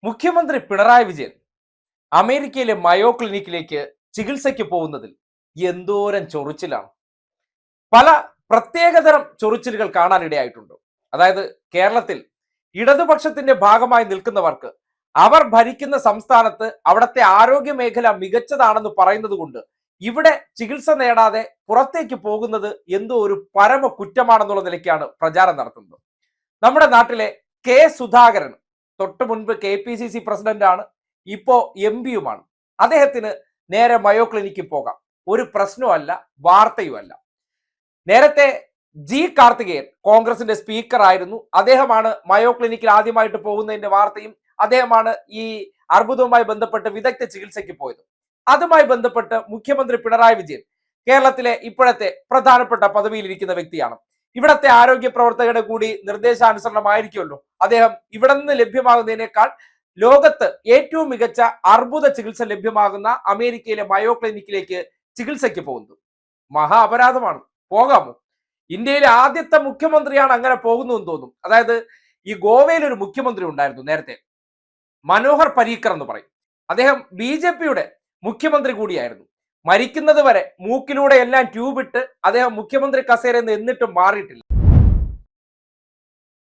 മുഖ്യമന്ത്രി പിണറായി വിജയൻ അമേരിക്കയിലെ മയോ ക്ലിനിക്കിലേക്ക് ചികിത്സയ്ക്ക് പോകുന്നതിൽ എന്തോരം ചൊറിച്ചിലാണ്. പല പ്രത്യേകതരം ചൊറിച്ചിലുകൾ കാണാനിടയായിട്ടുണ്ട്. അതായത് കേരളത്തിൽ ഇടതുപക്ഷത്തിന്റെ ഭാഗമായി നിൽക്കുന്നവർക്ക് അവർ ഭരിക്കുന്ന സംസ്ഥാനത്ത് അവിടുത്തെ ആരോഗ്യ മേഖല മികച്ചതാണെന്ന് പറയുന്നത് കൊണ്ട് ഇവിടെ ചികിത്സ നേടാതെ പുറത്തേക്ക് പോകുന്നത് എന്തോ ഒരു പരമ കുറ്റമാണെന്നുള്ള നിലയ്ക്കാണ് പ്രചാരം നടത്തുന്നത്. നമ്മുടെ നാട്ടിലെ കെ സുധാകരൻ തൊട്ട് മുൻപ് KPCC പ്രസിഡന്റാണ്, ഇപ്പോ MP-യുമാണ്. അദ്ദേഹത്തിന് നേരെ മയോ ക്ലിനിക്കിൽ പോകാം, ഒരു പ്രശ്നവുമല്ല, വാർത്തയുമല്ല. നേരത്തെ കാർത്തികേയൻ കോൺഗ്രസിന്റെ സ്പീക്കർ ആയിരുന്നു. അദ്ദേഹമാണ് മയോ ക്ലിനിക്കിൽ ആദ്യമായിട്ട് പോകുന്നതിന്റെ വാർത്തയും അദ്ദേഹമാണ് ഈ അർബുദവുമായി ബന്ധപ്പെട്ട് വിദഗ്ധ ചികിത്സയ്ക്ക് പോയത്. അതുമായി ബന്ധപ്പെട്ട് മുഖ്യമന്ത്രി പിണറായി വിജയൻ കേരളത്തിലെ ഇപ്പോഴത്തെ പ്രധാനപ്പെട്ട പദവിയിൽ ഇരിക്കുന്ന വ്യക്തിയാണ്. ഇവിടത്തെ ആരോഗ്യ പ്രവർത്തകരുടെ കൂടി നിർദ്ദേശാനുസരണമായിരിക്കുമല്ലോ അദ്ദേഹം ഇവിടെ നിന്ന് ലഭ്യമാകുന്നതിനേക്കാൾ ലോകത്ത് ഏറ്റവും മികച്ച അർബുദ ചികിത്സ ലഭ്യമാകുന്ന അമേരിക്കയിലെ മയോ ക്ലിനിക്കിലേക്ക് ചികിത്സയ്ക്ക് പോകുന്നത് മഹാ അപരാധമാണ്. പോകാമോ? ഇന്ത്യയിലെ ആദ്യത്തെ മുഖ്യമന്ത്രിയാണ് അങ്ങനെ പോകുന്നതെന്ന് തോന്നും. അതായത് ഈ ഗോവയിൽ ഒരു മുഖ്യമന്ത്രി ഉണ്ടായിരുന്നു നേരത്തെ, മനോഹർ പരീക്കർ എന്ന് പറയും. അദ്ദേഹം BJP-യുടെ മുഖ്യമന്ത്രി കൂടിയായിരുന്നു. മരിക്കുന്നത് വരെ മൂക്കിലൂടെ എല്ലാം ട്യൂബ് ഇട്ട് അദ്ദേഹം മുഖ്യമന്ത്രി കസേരയിൽ നിന്ന് എന്നിട്ടും മാറിയിട്ടില്ല.